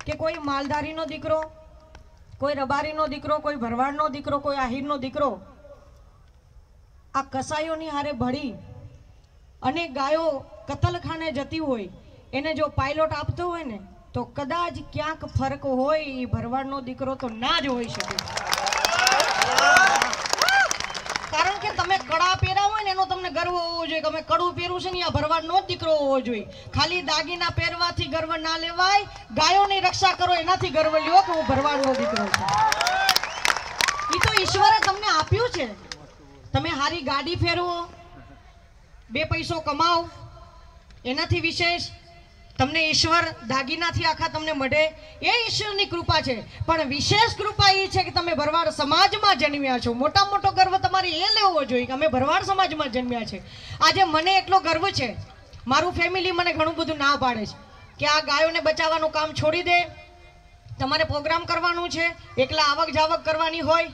કે કોઈ માલધારીનો દીકરો, કોઈ રબારીનો દીકરો, કોઈ ભરવાડનો દીકરો, કોઈ આહિરનો દીકરો આ કસાઈઓની હારે ભળી અને ગાયો કતલખાને જતી હોય એને જો પાયલોટ આપતો હોય ને તો કદાચ ક્યાંક ફરક હોય એ ભરવાડનો દીકરો તો ના જ હોઈ શકે। કારણ કે તમે કડા પહેર્યા હોય ને એનો તમને ગર્વ હોવો જોઈએ કે અમે કડું પહેર્યું છે ને આ ભરવાડનો જ દીકરો હોવો જોઈએ। ખાલી દાગીના પહેરવાથી ગર્વ ના લેવાય, ગાયોની રક્ષા કરો એનાથી ગર્વ લ્યો કે હું ભરવાડનો દીકરો છું। એ તો ઈશ્વરે તમને આપ્યું છે। તમે હારી ગાડી ફેરવો, બે પૈસો કમાઓ, એનાથી વિશેષ તમને ઈશ્વર દાગીનાથી આખા તમને મળે એ ઈશ્વરની કૃપા છે। પણ વિશેષ કૃપા એ છે કે તમે ભરવાડ સમાજમાં જન્મ્યા છો। મોટા મોટો ગર્વ તમારે એ લેવો જોઈએ કે અમે ભરવાડ સમાજમાં જન્મ્યા છે। આજે મને એટલો ગર્વ છે, મારું ફેમિલી મને ઘણું બધું ના પાડે છે કે આ ગાયોને બચાવવાનું કામ છોડી દે, તમારે પ્રોગ્રામ કરવાનું છે, એકલા આવક જાવક કરવાની હોય।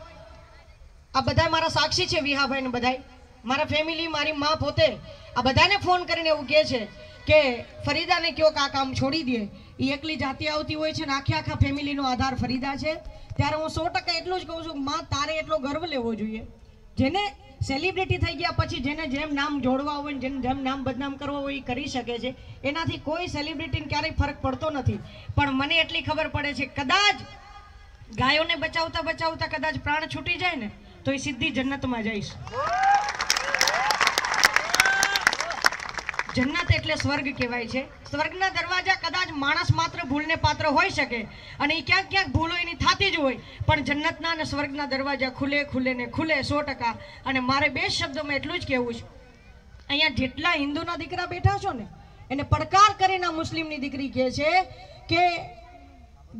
આ બધા મારા સાક્ષી છે, વિહાભાઈ ને બધા મારા ફેમિલી, મારી માં પોતે આ બધાને ફોન કરીને એવું કહે છે કે ફરીદાને કયો કે આ કામ છોડી દે। એ એકલી જાતિ આવતી હોય છે ને આખા ફેમિલીનો આધાર ફરીદા છે। ત્યારે હું 100% એટલું જ કહું છું કે માં તારે એટલો ગર્વ લેવો જોઈએ। જેને સેલિબ્રિટી થઈ ગયા પછી જેને જેમ નામ જોડવા હોય ને જેને જેમ નામ બદનામ કરવા હોય એ કરી શકે છે। એનાથી કોઈ સેલિબ્રિટીને ક્યારેય ફરક પડતો નથી। પણ મને એટલી ખબર પડે છે કદાચ ગાયોને બચાવતા બચાવતા કદાચ પ્રાણ છૂટી જાય ને તો એ સીધી જન્નતમાં જઈશ। જન્નત એટલે સ્વર્ગ કહેવાય છે। સ્વર્ગના દરવાજા કદાચ માણસ માત્ર ભૂલને પાત્ર હોઈ શકે અને એ ક્યાંક ક્યાંક ભૂલો એની થતી જ હોય, પણ જન્નતના અને સ્વર્ગના દરવાજા ખુલે ખુલે ને ખુલે 100%। અને મારે બે શબ્દોમાં એટલું જ કહેવું છે, અહીંયા જેટલા હિન્દુના દીકરા બેઠા છો ને એને પડકાર કરીને મુસ્લિમની દીકરી કહે છે કે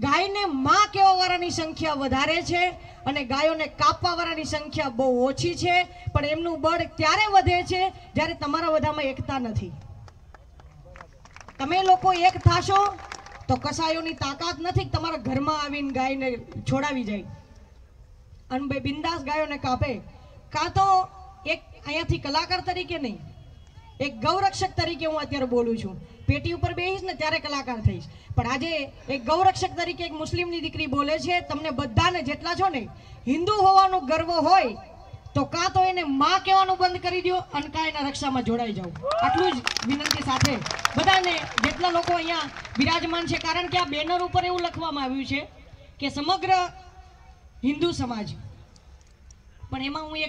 ગાયને માં કહેવા વાળાની સંખ્યા વધારે છે અને ગાયોને કાપવા વાળાની સંખ્યા બહુ ઓછી છે। પણ એમનું બળ ત્યારે વધે છે જ્યારે તમારા બધામાં એકતા નથી। તમે લોકો એક થાશો તો કસાયોની તાકાત નથી કે તમારા ઘરમાં આવીને ગાયને છોડાવી જાય અને બિંદાસ ગાયોને કાપે। કાં તો એક અહીંયાથી કલાકાર તરીકે નહીં, એક ગૌરક્ષક તરીકે હું અત્યારે બોલું છું। પેટી ઉપર બેહીશ ને ત્યારે કલાકાર થઈશ, પણ આજે એક ગૌરક્ષક તરીકે એક મુસ્લિમની દીકરી બોલે છે। તમને બધાને જેટલા છો ને હિન્દુ હોવાનો ગર્વ હોય તો કાં તો એને માં કહેવાનું બંધ કરી દો અને કાં એના રક્ષામાં જોડાઈ જાઓ। આટલું જ વિનંતી સાથે બધાને જેટલા લોકો અહીંયા બિરાજમાન છે, કારણ કે આ બેનર ઉપર એવું લખવામાં આવ્યું છે કે સમગ્ર હિન્દુ સમાજ, પણ એમાં હું એક